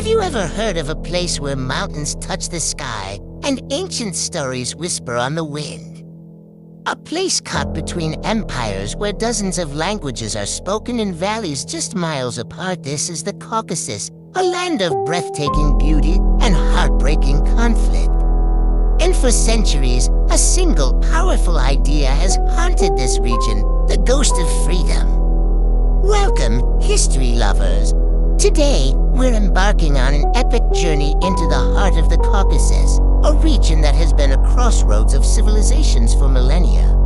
Have you ever heard of a place where mountains touch the sky and ancient stories whisper on the wind? A place caught between empires where dozens of languages are spoken in valleys just miles apart. This is the Caucasus, a land of breathtaking beauty and heartbreaking conflict. And for centuries, a single powerful idea has haunted this region, the ghost of freedom. Welcome, history lovers. Today, we're embarking on an epic journey into the heart of the Caucasus, a region that has been a crossroads of civilizations for millennia.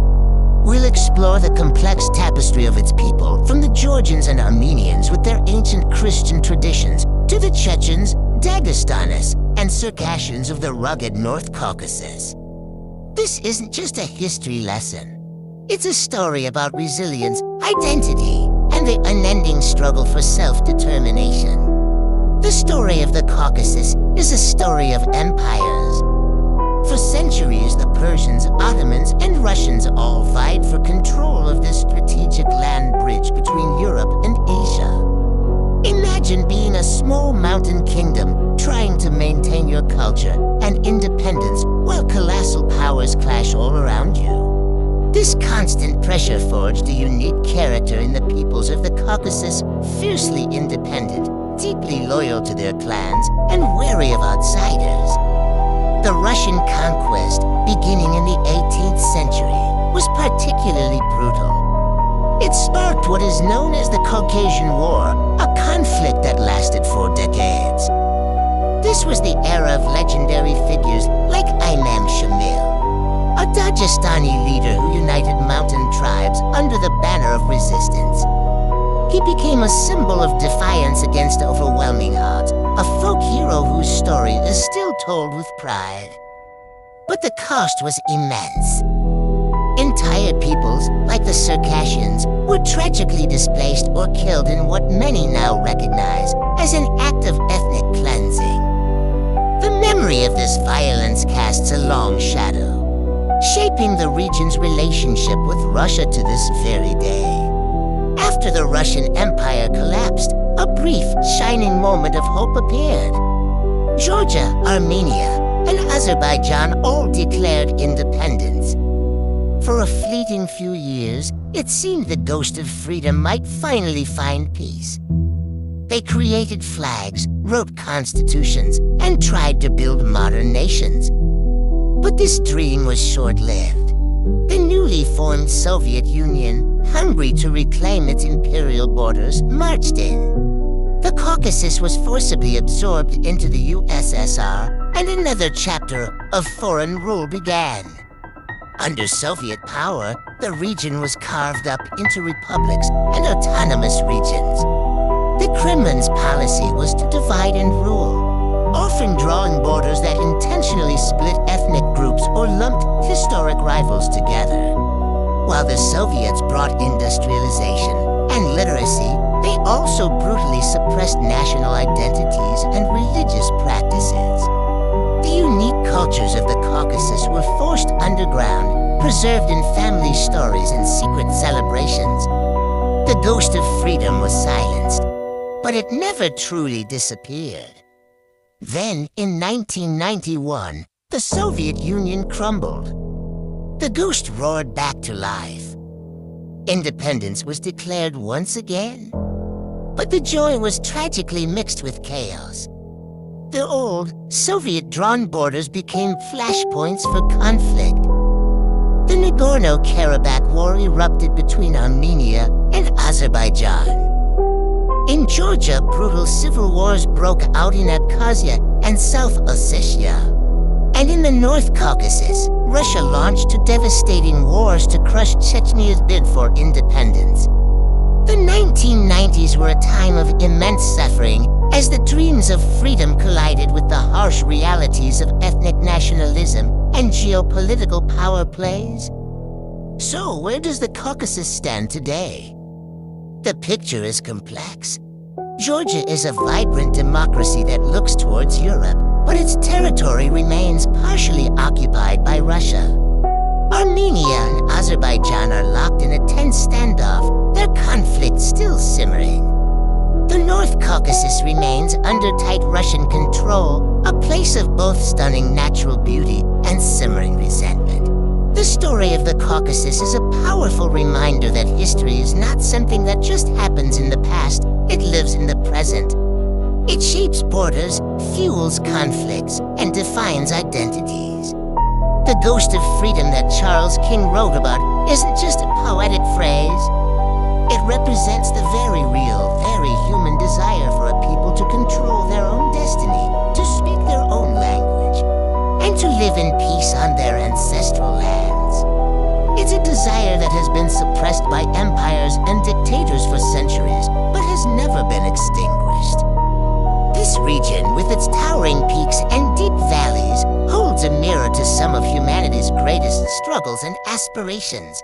We'll explore the complex tapestry of its people, from the Georgians and Armenians with their ancient Christian traditions, to the Chechens, Dagestanis, and Circassians of the rugged North Caucasus. This isn't just a history lesson. It's a story about resilience, identity, and the unending struggle for self-determination. The story of the Caucasus is a story of empires. For centuries, the Persians, Ottomans, and Russians all vied for control of this strategic land bridge between Europe and Asia. Imagine being a small mountain kingdom trying to maintain your culture and independence while colossal powers clash all around you. This constant pressure forged a unique character in the peoples of the Caucasus, fiercely independent, deeply loyal to their clans, and wary of outsiders. The Russian conquest, beginning in the 18th century, was particularly brutal. It sparked what is known as the Caucasian War, a conflict that lasted for decades. This was the era of legendary figures like Imam Shamil, a Dagestani leader who united mountain tribes under the banner of resistance. He became a symbol of defiance against overwhelming odds, a folk hero whose story is still told with pride. But the cost was immense. Entire peoples, like the Circassians, were tragically displaced or killed in what many now recognize as an act of ethnic cleansing. The memory of this violence casts a long shadow, shaping the region's relationship with Russia to this very day. After the Russian Empire collapsed, a brief, shining moment of hope appeared. Georgia, Armenia, and Azerbaijan all declared independence. For a fleeting few years, it seemed the ghost of freedom might finally find peace. They created flags, wrote constitutions, and tried to build modern nations. But this dream was short-lived. The newly formed Soviet Union, hungry to reclaim its imperial borders, marched in. The Caucasus was forcibly absorbed into the USSR, and another chapter of foreign rule began. Under Soviet power, the region was carved up into republics and autonomous regions. The Kremlin's policy was to divide and rule, often drawing borders that intentionally split ethnic groups or lumped historic rivals together. While the Soviets brought industrialization and literacy, they also brutally suppressed national identities and religious practices. The unique cultures of the Caucasus were forced underground, preserved in family stories and secret celebrations. The ghost of freedom was silenced, but it never truly disappeared. Then, in 1991, the Soviet Union crumbled. The ghost roared back to life. Independence was declared once again. But the joy was tragically mixed with chaos. The old, Soviet-drawn borders became flashpoints for conflict. The Nagorno-Karabakh War erupted between Armenia and Azerbaijan. In Georgia, brutal civil wars broke out in Abkhazia and South Ossetia. And in the North Caucasus, Russia launched devastating wars to crush Chechnya's bid for independence. The 1990s were a time of immense suffering as the dreams of freedom collided with the harsh realities of ethnic nationalism and geopolitical power plays. So, where does the Caucasus stand today? The picture is complex. Georgia is a vibrant democracy that looks towards Europe, but its territory remains partially occupied by Russia. Armenia and Azerbaijan are locked in a tense standoff, their conflict still simmering. The North Caucasus remains under tight Russian control, a place of both stunning natural beauty and simmering resentment. The story of the Caucasus is a powerful reminder that history is not something that just happens in the past, it lives in the present. It shapes borders, fuels conflicts, and defines identities. The ghost of freedom that Charles King wrote about isn't just a poetic phrase. It represents the very real, very human desire for a people to control their own destiny, to speak their own language, and to live in peace on their ancestral lands. It's a desire that has been suppressed by empires and dictators for centuries, but has never been extinguished. This region, with its towering peaks and deep valleys, holds a mirror to some of humanity's greatest struggles and aspirations.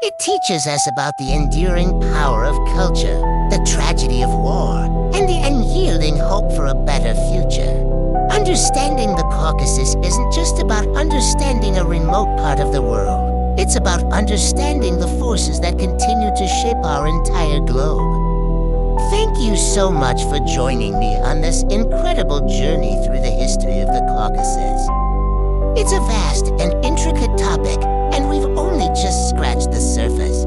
It teaches us about the enduring power of culture, the tragedy of war, and the unyielding hope for a better future. Understanding the Caucasus isn't just about understanding a remote part of the world. It's about understanding the forces that continue to shape our entire globe. Thank you so much for joining me on this incredible journey through the history of the Caucasus. It's a vast and intricate topic, and we've only just scratched the surface.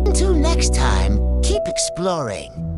Until next time, keep exploring.